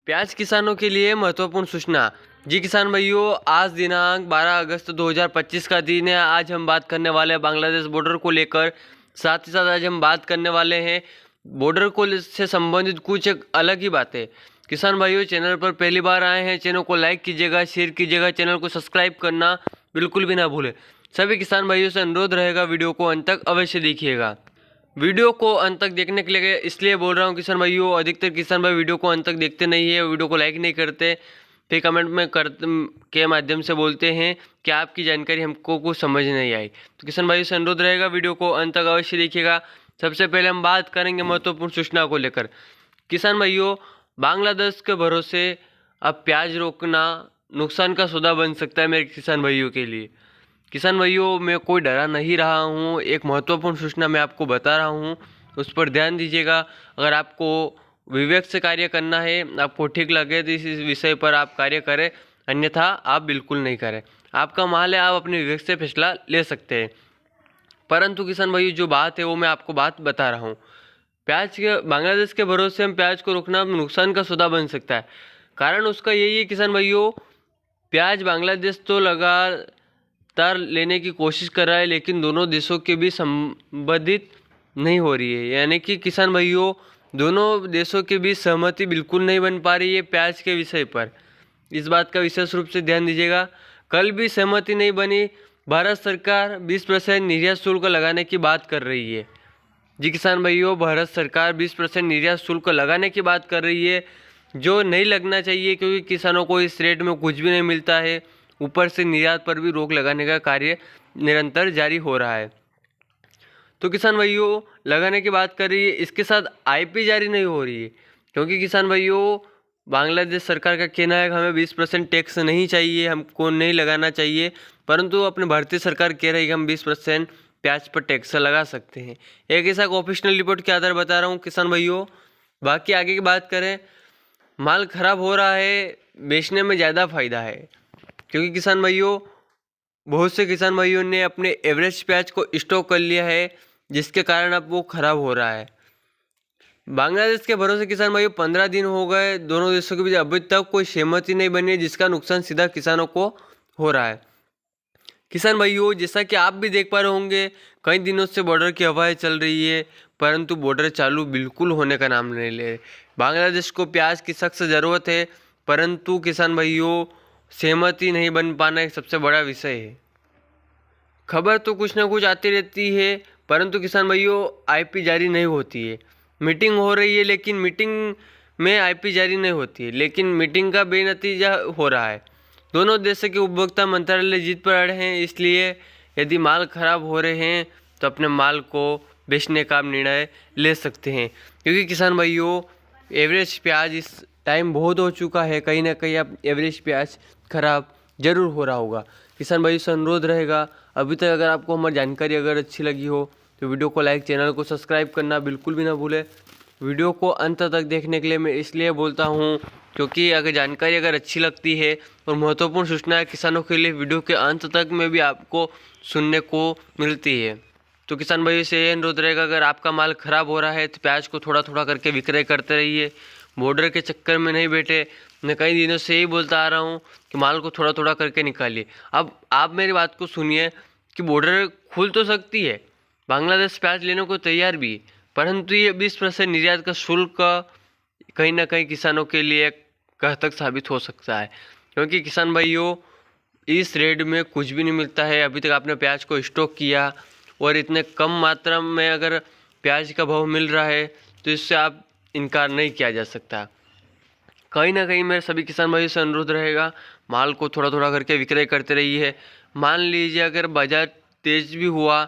प्याज किसानों के लिए महत्वपूर्ण सूचना। जी किसान भाइयों, आज दिनांक 12 अगस्त 2025 का दिन है। आज हम बात करने वाले हैं बांग्लादेश बॉर्डर को लेकर। साथ ही साथ आज हम बात करने वाले हैं बॉर्डर को से संबंधित कुछ एक अलग ही बातें। किसान भाइयों, चैनल पर पहली बार आए हैं, चैनल को लाइक कीजिएगा, शेयर कीजिएगा, चैनल को सब्सक्राइब करना बिल्कुल भी ना भूलें। सभी किसान भाइयों से अनुरोध रहेगा, वीडियो को अंत तक अवश्य देखिएगा। वीडियो को अंत तक देखने के लिए इसलिए बोल रहा हूँ किसान भाइयों, अधिकतर किसान भाई वीडियो को अंत तक देखते नहीं है, वीडियो को लाइक नहीं करते, फिर कमेंट में के माध्यम से बोलते हैं कि आपकी जानकारी हमको कुछ समझ नहीं आई। तो किसान भाइयों से अनुरोध रहेगा, वीडियो को अंत तक अवश्य देखिएगा। सबसे पहले हम बात करेंगे महत्वपूर्ण सूचना को लेकर। किसान भाइयों, बांग्लादेश के भरोसे अब प्याज रोकना नुकसान का सौदा बन सकता है मेरे किसान भाइयों के लिए। किसान भाइयों, मैं कोई डरा नहीं रहा हूँ, एक महत्वपूर्ण सूचना मैं आपको बता रहा हूँ, उस पर ध्यान दीजिएगा। अगर आपको विवेक से कार्य करना है, आपको ठीक लगे तो इस विषय पर आप कार्य करें, अन्यथा आप बिल्कुल नहीं करें। आपका माल है, आप अपने विवेक से फैसला ले सकते हैं। परंतु किसान भाइयों, जो बात है वो मैं आपको बात बता रहा हूँ। प्याज के बांग्लादेश के भरोसे हम प्याज को रोकना नुकसान का सौदा बन सकता है। कारण उसका यही है किसान भाइयों, प्याज बांग्लादेश तो लगातार लेने की कोशिश कर रहा है, लेकिन दोनों देशों के बीच संबंधित नहीं हो रही है। यानी कि किसान भाइयों, दोनों देशों के बीच सहमति बिल्कुल नहीं बन पा रही है प्याज के विषय पर। इस बात का विशेष रूप से ध्यान दीजिएगा। कल भी सहमति नहीं बनी। भारत सरकार 20% निर्यात शुल्क लगाने की बात कर रही है। जी किसान भाइयों, भारत सरकार 20% निर्यात शुल्क लगाने की बात कर रही है, जो नहीं लगना चाहिए, क्योंकि किसानों को इस रेट में कुछ भी नहीं मिलता है। ऊपर से निर्यात पर भी रोक लगाने का कार्य निरंतर जारी हो रहा है। तो किसान भाइयों, लगाने की बात कर रही है, इसके साथ आईपी जारी नहीं हो रही है, क्योंकि किसान भाइयों, बांग्लादेश सरकार का कहना है कि हमें 20% टैक्स नहीं चाहिए, हमको नहीं लगाना चाहिए। परंतु अपने भारतीय सरकार कह रही है कि हम 20% प्याज पर टैक्स लगा सकते हैं। एक ऐसा ऑफिशियल रिपोर्ट के आधार बता रहा हूँ किसान भाइयों। बाकी आगे की बात करें, माल खराब हो रहा है, बेचने में ज़्यादा फायदा है, क्योंकि किसान भाइयों, बहुत से किसान भाइयों ने अपने एवरेज प्याज को स्टॉक कर लिया है, जिसके कारण अब वो खराब हो रहा है। बांग्लादेश के भरोसे किसान भाइयों 15 दिन हो गए, दोनों देशों के बीच अभी तक कोई सहमति नहीं बनी है, जिसका नुकसान सीधा किसानों को हो रहा है। किसान भाइयों, जैसा कि आप भी देख पा रहे होंगे, कई दिनों से बॉर्डर की हवाएं चल रही है, परंतु बॉर्डर चालू बिल्कुल होने का नाम नहीं ले रहे। बांग्लादेश को प्याज की सख्त ज़रूरत है, परंतु किसान भाइयों, सहमति नहीं बन पाना एक सबसे बड़ा विषय है। खबर तो कुछ ना कुछ आती रहती है, परंतु किसान भाइयों, आईपी जारी नहीं होती है। मीटिंग हो रही है, लेकिन मीटिंग में आईपी जारी नहीं होती है, लेकिन मीटिंग का बेनतीजा हो रहा है। दोनों देशों के उपभोक्ता मंत्रालय जीत पर अड़े हैं, इसलिए यदि माल खराब हो रहे हैं तो अपने माल को बेचने का निर्णय ले सकते हैं। क्योंकि किसान भाइयों, एवरेज प्याज इस टाइम बहुत हो चुका है, कहीं ना कहीं अब एवरेज प्याज खराब जरूर हो रहा होगा। किसान भाइयों से अनुरोध रहेगा, अभी तक अगर आपको हमारी जानकारी अगर अच्छी लगी हो तो वीडियो को लाइक, चैनल को सब्सक्राइब करना बिल्कुल भी ना भूलें। वीडियो को अंत तक देखने के लिए मैं इसलिए बोलता हूँ, क्योंकि अगर जानकारी अगर अच्छी लगती है और महत्वपूर्ण सूचनाएं किसानों के लिए वीडियो के अंत तक में भी आपको सुनने को मिलती है। तो किसान भाइयों से ये अनुरोध रहेगा, अगर आपका माल खराब हो रहा है तो प्याज को थोड़ा थोड़ा करके विक्रय करते रहिए, बॉर्डर के चक्कर में नहीं बैठे। मैं कई दिनों से यही बोलता आ रहा हूँ कि माल को थोड़ा थोड़ा करके निकालिए। अब आप मेरी बात को सुनिए कि बॉर्डर खुल तो सकती है, बांग्लादेश प्याज लेने को तैयार भी है, परंतु ये 20% निर्यात का शुल्क कहीं ना कहीं किसानों के लिए घातक साबित हो सकता है। क्योंकि किसान भाइयों, इस रेट में कुछ भी नहीं मिलता है। अभी तक आपने प्याज को स्टॉक किया और इतने कम मात्रा में अगर प्याज का भाव मिल रहा है तो इससे आप इनकार नहीं किया जा सकता। कहीं ना कहीं मेरे सभी किसान भाइयों से अनुरोध रहेगा, माल को थोड़ा थोड़ा करके विक्रय करते रहिए। मान लीजिए अगर बाजार तेज भी हुआ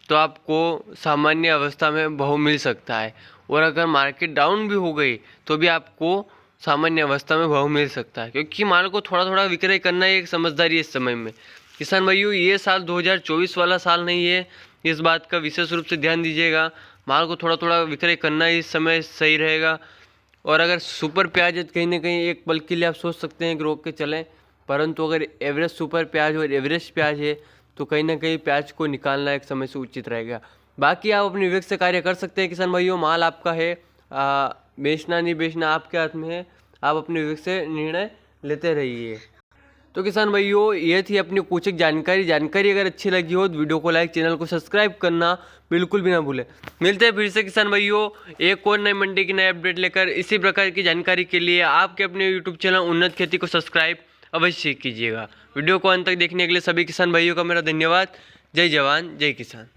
तो आपको सामान्य अवस्था में भाव मिल सकता है, और अगर मार्केट डाउन भी हो गई तो भी आपको सामान्य अवस्था में भाव मिल सकता है, क्योंकि माल को थोड़ा थोड़ा विक्रय करना ही एक समझदारी है इस समय में। किसान भाइयों, ये साल 2024 वाला साल नहीं है, इस बात का विशेष रूप से ध्यान दीजिएगा। माल को थोड़ा थोड़ा विक्रय करना ही इस समय सही रहेगा। और अगर सुपर प्याज है, कहीं ना कहीं एक पल के लिए आप सोच सकते हैं कि रोक के चलें, परंतु अगर एवरेज सुपर प्याज और एवरेज प्याज है तो कहीं ना कहीं प्याज को निकालना एक समय से उचित रहेगा। बाकी आप अपने विवेक से कार्य कर सकते हैं किसान भाइयों, माल आपका है, बेचना नहीं बेचना आपके हाथ में है। आप अपने विवेक से निर्णय लेते रहिए। तो किसान भाइयों, ये थी अपनी कुछ एक जानकारी अगर अच्छी लगी हो तो वीडियो को लाइक, चैनल को सब्सक्राइब करना बिल्कुल भी ना भूलें। मिलते हैं फिर से किसान भाइयों एक और नई मंडी की नई अपडेट लेकर। इसी प्रकार की जानकारी के लिए आपके अपने यूट्यूब चैनल उन्नत खेती को सब्सक्राइब अवश्य कीजिएगा। वीडियो को अंत तक देखने के लिए सभी किसान भाइयों का मेरा धन्यवाद। जय जवान जय किसान।